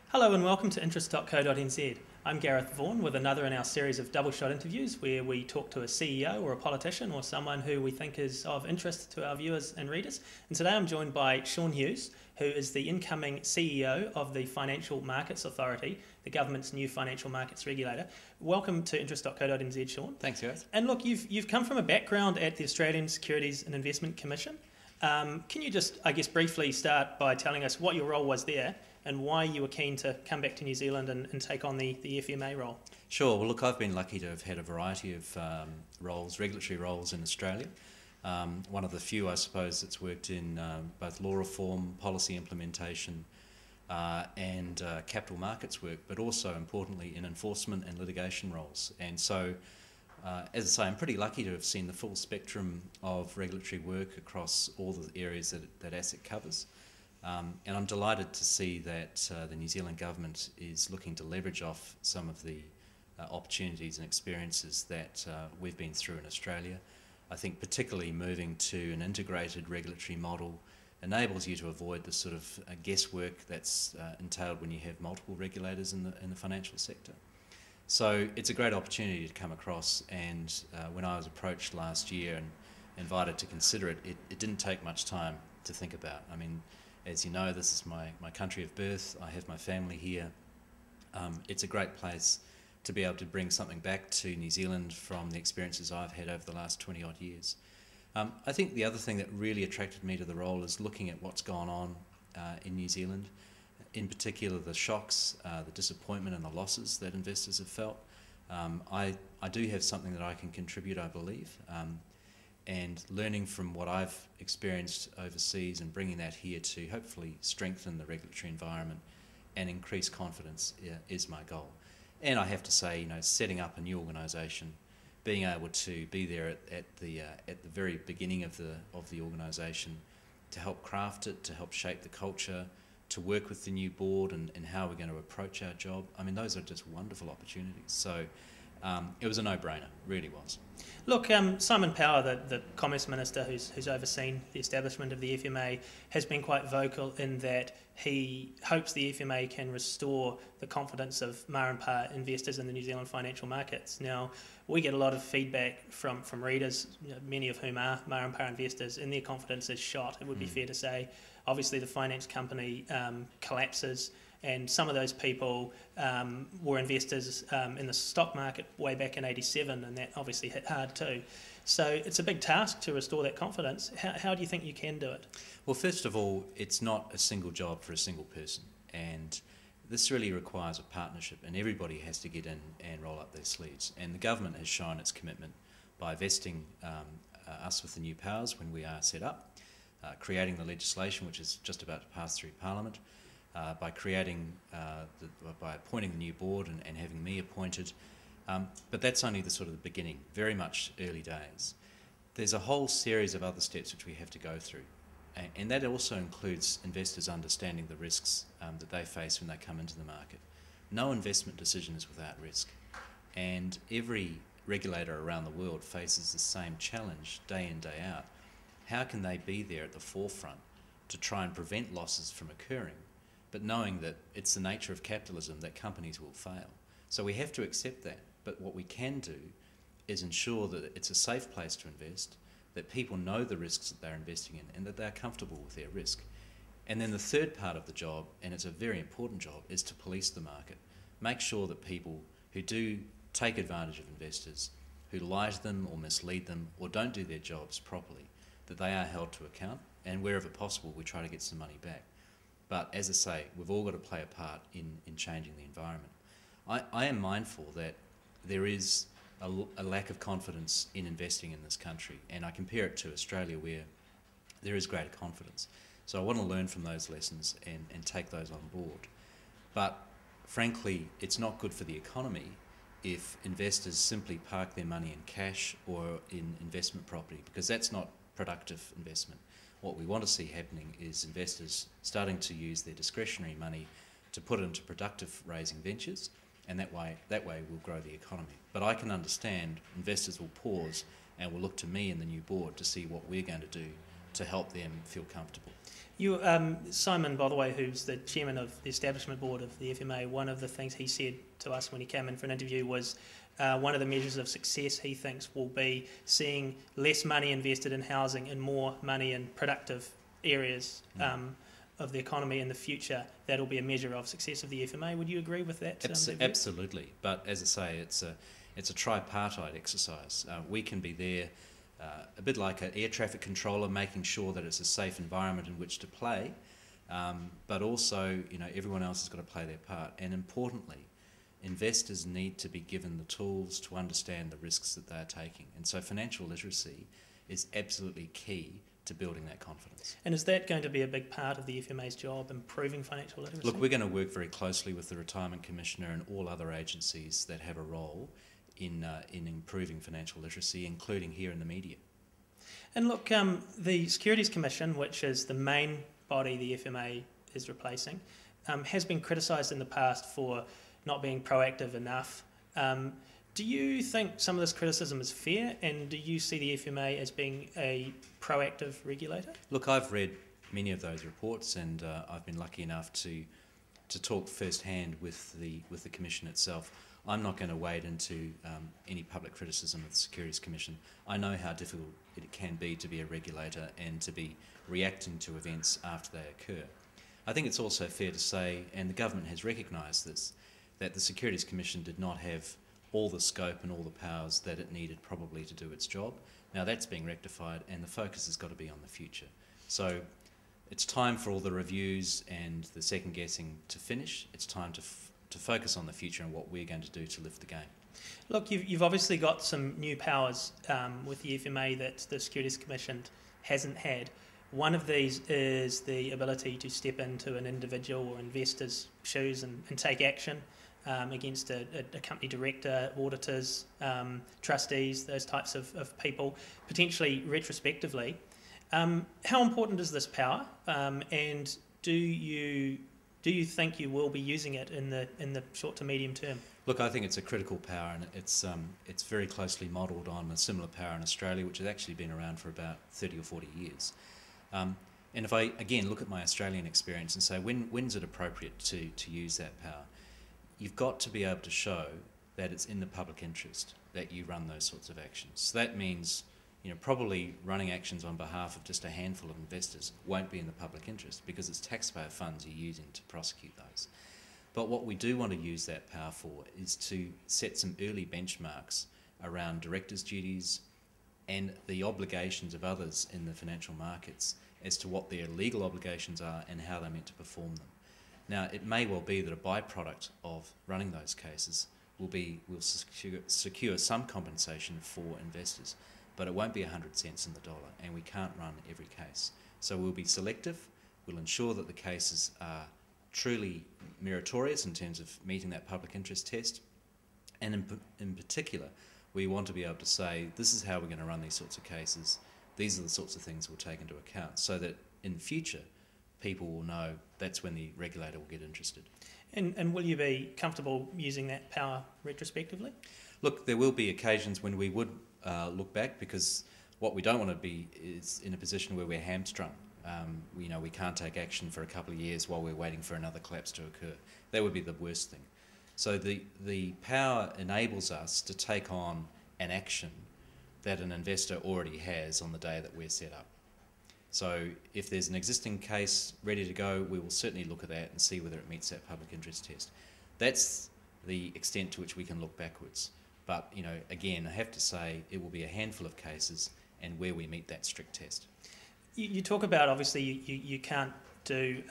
Hello and welcome to interest.co.nz. I'm Gareth Vaughan with another in our series of double shot interviews where we talk to a CEO or a politician or someone who we think is of interest to our viewers and readers. And today I'm joined by Sean Hughes, who is the incoming CEO of the Financial Markets Authority, the government's new financial markets regulator. Welcome to interest.co.nz, Sean. Thanks, Gareth. And look, you've come from a background at the Australian Securities and Investment Commission. Can you just, briefly start by telling us what your role was there and why you were keen to come back to New Zealand and take on the FMA role? Sure. Well, look, I've been lucky to have had a variety of roles, regulatory roles in Australia. One of the few, I suppose, that's worked in both law reform, policy implementation, and capital markets work, but also, importantly, in enforcement and litigation roles. And so, as I say, I'm pretty lucky to have seen the full spectrum of regulatory work across all the areas that ASIC covers. And I'm delighted to see that the New Zealand government is looking to leverage off some of the opportunities and experiences that we've been through in Australia. I think particularly moving to an integrated regulatory model enables you to avoid the sort of guesswork that's entailed when you have multiple regulators in the financial sector. So it's a great opportunity to come across, and when I was approached last year and invited to consider it, it didn't take much time to think about. I mean, as you know, this is my country of birth. I have my family here. It's a great place to be able to bring something back to New Zealand from the experiences I've had over the last 20 odd years. I think the other thing that really attracted me to the role is looking at what's gone on in New Zealand, in particular the shocks, the disappointment and the losses that investors have felt. I do have something that I can contribute, I believe. And learning from what I've experienced overseas and bringing that here to hopefully strengthen the regulatory environment and increase confidence is my goal. And I have to say, setting up a new organisation, being able to be there at the very beginning of the organisation, to help craft it, to help shape the culture, to work with the new board and how we're going to approach our job. I mean, those are just wonderful opportunities. So it was a no-brainer, really was. Look, Simon Power, the Commerce Minister who's overseen the establishment of the FMA, has been quite vocal in that he hopes the FMA can restore the confidence of ma and pa investors in the New Zealand financial markets. Now, we get a lot of feedback from readers, many of whom are ma and pa investors, and their confidence is shot, it would be fair to say. Obviously, the finance company collapses, and some of those people were investors in the stock market way back in '87, and that obviously hit hard too. So it's a big task to restore that confidence. How do you think you can do it? Well, first of all, it's not a single job for a single person, and this really requires a partnership, and everybody has to get in and roll up their sleeves. And the government has shown its commitment by vesting us with the new powers when we are set up, creating the legislation which is just about to pass through Parliament, by appointing the new board and having me appointed. But that's only the sort of the beginning, very much early days. There's a whole series of other steps which we have to go through, and that also includes investors understanding the risks that they face when they come into the market. No investment decision is without risk, and every regulator around the world faces the same challenge day in, day out. How can they be there at the forefront to try and prevent losses from occurring, but knowing that it's the nature of capitalism that companies will fail? So we have to accept that, but what we can do is ensure that it's a safe place to invest, that people know the risks that they're investing in and that they're comfortable with their risk. And then the third part of the job, and it's a very important job, is to police the market. Make sure that people who do take advantage of investors, who lie to them or mislead them or don't do their jobs properly, that they are held to account, and wherever possible we try to get some money back. But as I say, we've all got to play a part in changing the environment. I am mindful that there is a lack of confidence in investing in this country, and I compare it to Australia where there is greater confidence. So I want to learn from those lessons and take those on board. But frankly, it's not good for the economy if investors simply park their money in cash or in investment property, because that's not productive investment. What we want to see happening is investors starting to use their discretionary money to put into productive raising ventures, and that way we'll grow the economy. But I can understand investors will pause and will look to me and the new board to see what we're going to do to help them feel comfortable. You, Simon, by the way, who's the chairman of the establishment board of the FMA, one of the things he said to us when he came in for an interview was one of the measures of success he thinks will be seeing less money invested in housing and more money in productive areas of the economy in the future. That'll be a measure of success of the FMA. Would you agree with that? Absolutely. But as I say, it's a tripartite exercise. We can be there a bit like an air traffic controller, making sure that it's a safe environment in which to play, but also, everyone else has got to play their part. And importantly, investors need to be given the tools to understand the risks that they're taking. And so financial literacy is absolutely key to building that confidence. And is that going to be a big part of the FMA's job, improving financial literacy? Look, we're going to work very closely with the Retirement Commissioner and all other agencies that have a role in improving financial literacy, including here in the media. And look, the Securities Commission, which is the main body the FMA is replacing, has been criticised in the past for not being proactive enough. Do you think some of this criticism is fair, and do you see the FMA as being a proactive regulator? Look, I've read many of those reports, and I've been lucky enough to talk firsthand with the Commission itself. I'm not going to wade into any public criticism of the Securities Commission. I know how difficult it can be to be a regulator and to be reacting to events after they occur. I think it's also fair to say, and the government has recognised this, that the Securities Commission did not have all the scope and all the powers that it needed probably to do its job. Now that's being rectified, and the focus has got to be on the future. So it's time for all the reviews and the second guessing to finish. It's time to focus on the future and what we're going to do to lift the game. Look, you've obviously got some new powers with the FMA that the Securities Commission hasn't had. One of these is the ability to step into an individual or investor's shoes and take action against a company director, auditors, trustees, those types of people, potentially retrospectively. How important is this power, and do you think you will be using it in the short to medium term? Look, I think it's a critical power, and it's very closely modelled on a similar power in Australia, which has actually been around for about 30 or 40 years. And if I, again, look at my Australian experience and say, when's it appropriate to use that power? You've got to be able to show that it's in the public interest that you run those sorts of actions. So that means, probably running actions on behalf of just a handful of investors won't be in the public interest because it's taxpayer funds you're using to prosecute those. But what we do want to use that power for is to set some early benchmarks around directors' duties and the obligations of others in the financial markets as to what their legal obligations are and how they're meant to perform them. Now, it may well be that a byproduct of running those cases will secure some compensation for investors, but it won't be 100 cents in the dollar, and we can't run every case. So we'll be selective, we'll ensure that the cases are truly meritorious in terms of meeting that public interest test, and in particular, we want to be able to say, this is how we're going to run these sorts of cases, these are the sorts of things we'll take into account, so that in the future, people will know that's when the regulator will get interested. And will you be comfortable using that power retrospectively? Look, there will be occasions when we would look back, because what we don't want to be is in a position where we're hamstrung. We can't take action for a couple of years while we're waiting for another collapse to occur. That would be the worst thing. So the power enables us to take on an action that an investor already has on the day that we're set up. So if there's an existing case ready to go, we will certainly look at that and see whether it meets that public interest test. That's the extent to which we can look backwards. But, again, I have to say it will be a handful of cases and where we meet that strict test. You talk about, obviously, you can't do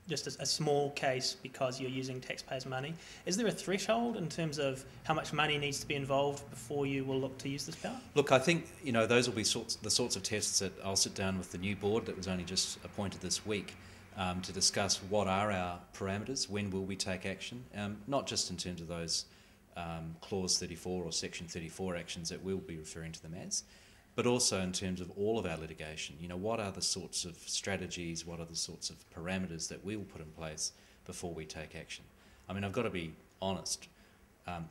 just a small case because you're using taxpayers' money. Is there a threshold in terms of how much money needs to be involved before you will look to use this power? Look, I think those will be the sorts of tests that I'll sit down with the new board that was only just appointed this week to discuss what are our parameters, when will we take action, not just in terms of those Clause 34 or Section 34 actions that we'll be referring to them as, but also in terms of all of our litigation. What are the sorts of strategies, what are the sorts of parameters that we will put in place before we take action? I mean, I've got to be honest,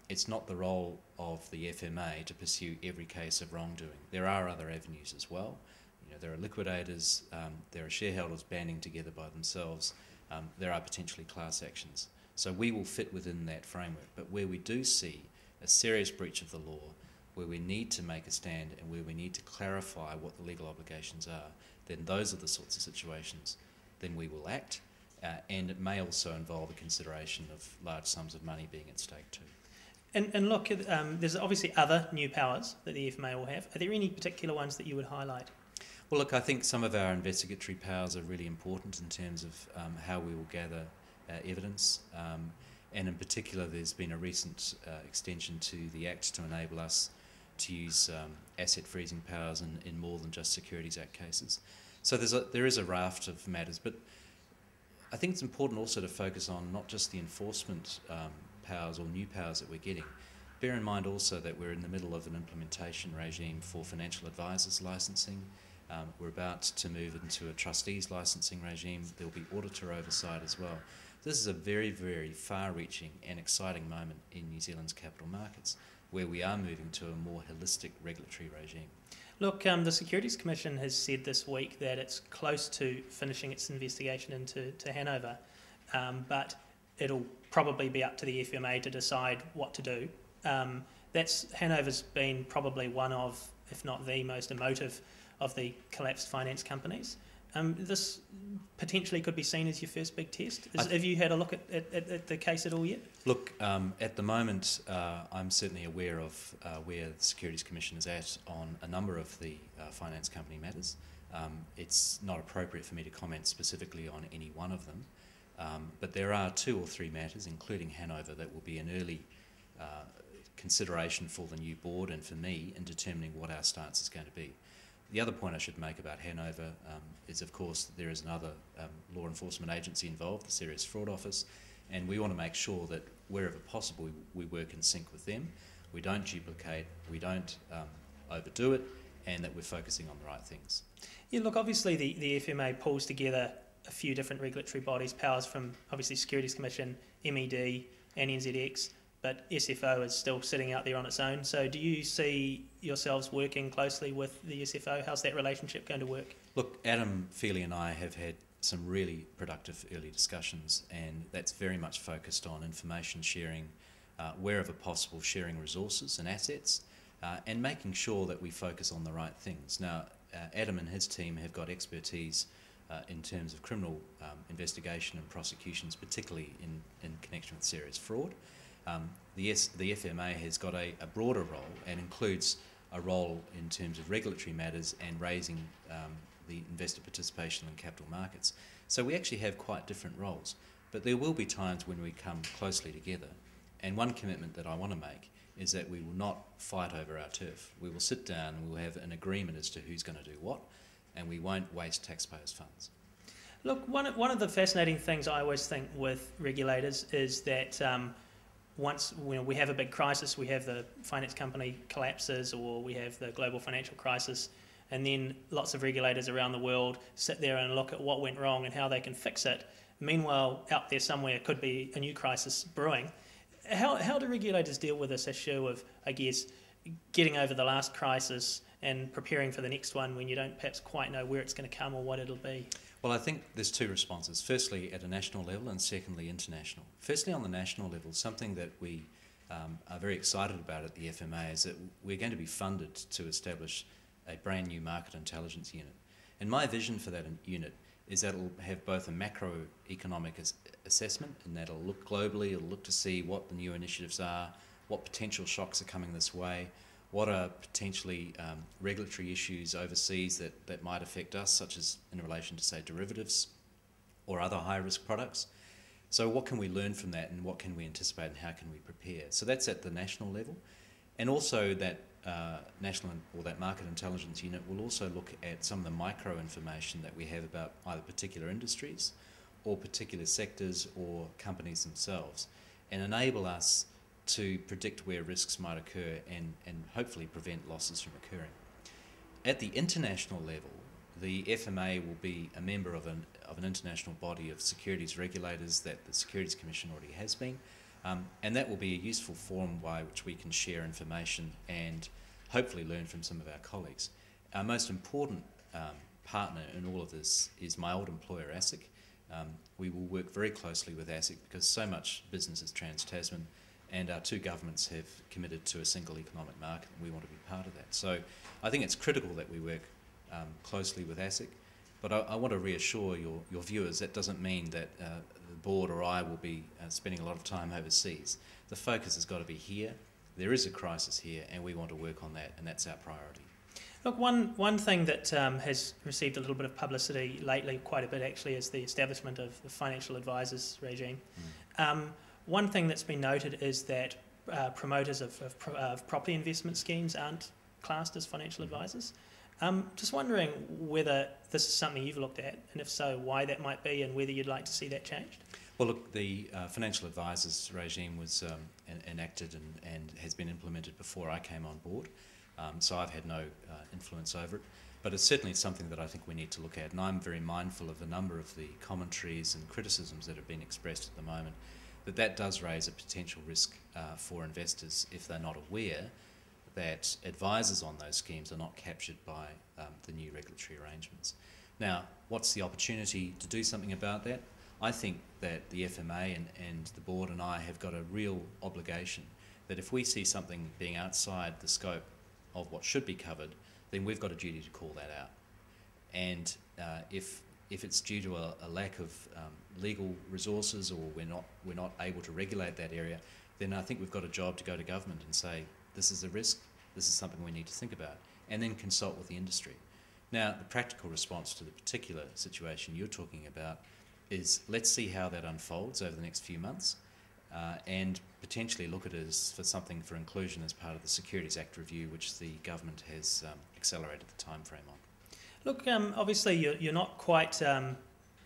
it's not the role of the FMA to pursue every case of wrongdoing. There are other avenues as well. there are liquidators, there are shareholders banding together by themselves, there are potentially class actions. So we will fit within that framework. But where we do see a serious breach of the law, where we need to make a stand and where we need to clarify what the legal obligations are, then those are the sorts of situations. Then we will act, and it may also involve a consideration of large sums of money being at stake too. And look, there's obviously other new powers that the FMA will have. Are there any particular ones that you would highlight? Well, look, I think some of our investigatory powers are really important in terms of how we will gather evidence. And in particular, there's been a recent extension to the Act to enable us to use asset freezing powers in more than just Securities Act cases. So there is a raft of matters, but I think it's important also to focus on not just the enforcement powers or new powers that we're getting. Bear in mind also that we're in the middle of an implementation regime for financial advisors licensing. We're about to move into a trustees licensing regime. There will be auditor oversight as well. This is a very, very far-reaching and exciting moment in New Zealand's capital markets, where we are moving to a more holistic regulatory regime. Look, the Securities Commission has said this week that it's close to finishing its investigation into Hanover, but it'll probably be up to the FMA to decide what to do. Hanover's been probably one of, if not the most emotive of the collapsed finance companies. This potentially could be seen as your first big test. Have you had a look at the case at all yet? Look, at the moment, I'm certainly aware of where the Securities Commission is at on a number of the finance company matters. It's not appropriate for me to comment specifically on any one of them, but there are 2 or 3 matters, including Hanover, that will be an early consideration for the new board and for me in determining what our stance is going to be. The other point I should make about Hanover is, of course, there is another law enforcement agency involved, the Serious Fraud Office, and we want to make sure that wherever possible we work in sync with them, we don't duplicate, we don't overdo it, and that we're focusing on the right things. Yeah, look, obviously the FMA pulls together a few different regulatory bodies, powers from obviously Securities Commission, MED and NZX, but SFO is still sitting out there on its own. So do you see yourselves working closely with the SFO? How's that relationship going to work? Look, Adam Feely and I have had some really productive early discussions, and that's very much focused on information sharing, wherever possible, sharing resources and assets, and making sure that we focus on the right things. Now, Adam and his team have got expertise in terms of criminal investigation and prosecutions, particularly in connection with serious fraud. The FMA has got a broader role and includes a role in terms of regulatory matters and raising the investor participation in capital markets. So we actually have quite different roles, but there will be times when we come closely together. And one commitment that I want to make is that we will not fight over our turf. We will sit down and we will have an agreement as to who's going to do what, and we won't waste taxpayers' funds. Look, one of the fascinating things I always think with regulators is that once we have a big crisis, we have the finance company collapses or we have the global financial crisis, and then lots of regulators around the world sit there and look at what went wrong and how they can fix it. Meanwhile, out there somewhere could be a new crisis brewing. How do regulators deal with this issue of, I guess, getting over the last crisis and preparing for the next one when you don't perhaps quite know where it's going to come or what it'll be? Well, I think there's 2 responses. Firstly, at a national level, and secondly, international. Firstly, on the national level, something that we are very excited about at the FMA is that we're going to be funded to establish a brand new market intelligence unit. And my vision for that unit is that it'll have both a macroeconomic assessment, and that'll look globally, it'll look to see what the new initiatives are, what potential shocks are coming this way, what are potentially regulatory issues overseas that might affect us, such as in relation to, say, derivatives or other high-risk products. So what can we learn from that, and what can we anticipate, and how can we prepare? So that's at the national level. And also that that market intelligence unit will also look at some of the micro information that we have about either particular industries or particular sectors or companies themselves, and enable us to predict where risks might occur and hopefully prevent losses from occurring. At the international level, the FMA will be a member of an international body of securities regulators that the Securities Commission already has been, and that will be a useful forum by which we can share information and hopefully learn from some of our colleagues. Our most important partner in all of this is my old employer, ASIC. We will work very closely with ASIC because so much business is trans-Tasman, and our two governments have committed to a single economic market, and we want to be part of that. So I think it's critical that we work closely with ASIC, but I want to reassure your viewers that doesn't mean that the board or I will be spending a lot of time overseas. The focus has got to be here. There is a crisis here, and we want to work on that, and that's our priority. Look, one thing that has received a little bit of publicity lately, quite a bit actually, is the establishment of the financial advisors regime. One thing that's been noted is that promoters of property investment schemes aren't classed as financial advisors. Just wondering whether this is something you've looked at, and if so, why that might be, and whether you'd like to see that changed. Well, look, the financial advisors regime was enacted and has been implemented before I came on board. So I've had no influence over it, but it's certainly something that I think we need to look at, and I'm very mindful of a number of the commentaries and criticisms that have been expressed at the moment, that does raise a potential risk for investors if they're not aware that advisors on those schemes are not captured by the new regulatory arrangements. Now, what's the opportunity to do something about that? I think that the FMA and the board and I have got a real obligation that if we see something being outside the scope of what should be covered, then we've got a duty to call that out. And if it's due to a lack of legal resources, or we're not able to regulate that area, then I think we've got a job to go to government and say, this is a risk, this is something we need to think about, and then consult with the industry. Now, the practical response to the particular situation you're talking about is, let's see how that unfolds over the next few months, and potentially look at it as for something for inclusion as part of the Securities Act review, which the government has accelerated the time frame on. Look, obviously you're not quite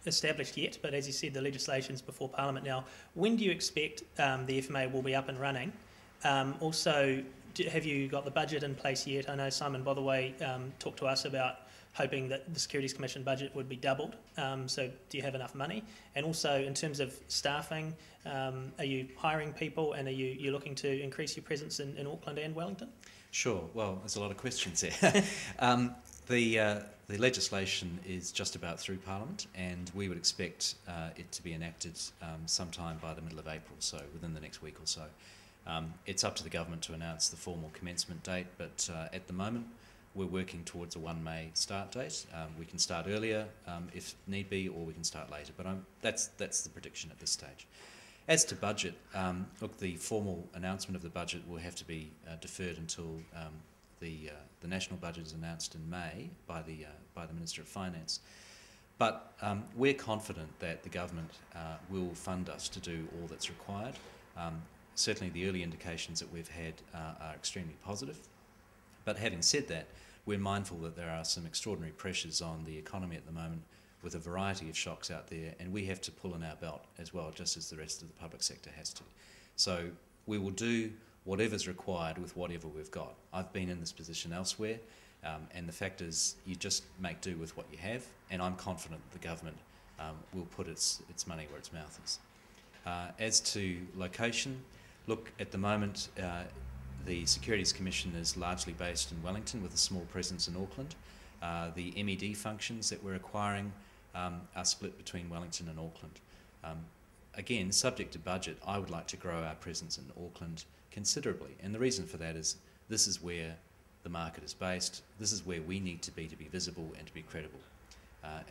established yet, but as you said, the legislation's before Parliament now. When do you expect the FMA will be up and running? Also, have you got the budget in place yet? I know Simon Botherway talked to us about hoping that the Securities Commission budget would be doubled. So do you have enough money? And also, in terms of staffing, are you hiring people, and are you looking to increase your presence in Auckland and Wellington? Sure. Well, there's a lot of questions there. The legislation is just about through Parliament, and we would expect it to be enacted sometime by the middle of April, so within the next week or so. It's up to the government to announce the formal commencement date, but at the moment we're working towards a 1 May start date. We can start earlier if need be, or we can start later, but that's the prediction at this stage. As to budget, look, the formal announcement of the budget will have to be deferred until the national budget is announced in May by the Minister of Finance. But we're confident that the government will fund us to do all that's required. Certainly the early indications that we've had are extremely positive. But having said that, we're mindful that there are some extraordinary pressures on the economy at the moment, with a variety of shocks out there, and we have to pull in our belt as well, just as the rest of the public sector has to. So we will do whatever's required with whatever we've got. I've been in this position elsewhere, and the fact is you just make do with what you have, and I'm confident the government will put its money where its mouth is. As to location, look, at the moment the Securities Commission is largely based in Wellington with a small presence in Auckland. The MED functions that we're acquiring are split between Wellington and Auckland. Again, subject to budget, I would like to grow our presence in Auckland considerably, and the reason for that is this is where the market is based, this is where we need to be visible and to be credible.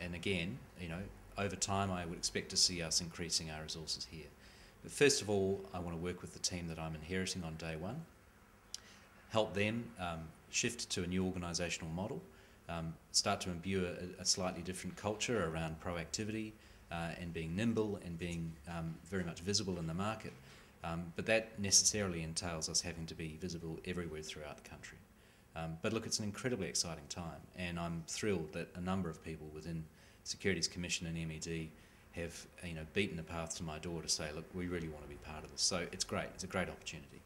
And again, you know, over time I would expect to see us increasing our resources here. But first of all, I want to work with the team that I'm inheriting on day one, help them shift to a new organisational model, start to imbue a slightly different culture around proactivity and being nimble and being very much visible in the market. But that necessarily entails us having to be visible everywhere throughout the country. But look, it's an incredibly exciting time, and I'm thrilled that a number of people within Securities Commission and MED have beaten the path to my door to say, look, we really want to be part of this. So it's great. It's a great opportunity.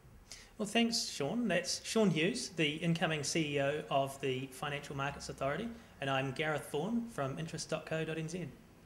Well, thanks, Sean. That's Sean Hughes, the incoming CEO of the Financial Markets Authority, and I'm Gareth Vaughan from interest.co.nz.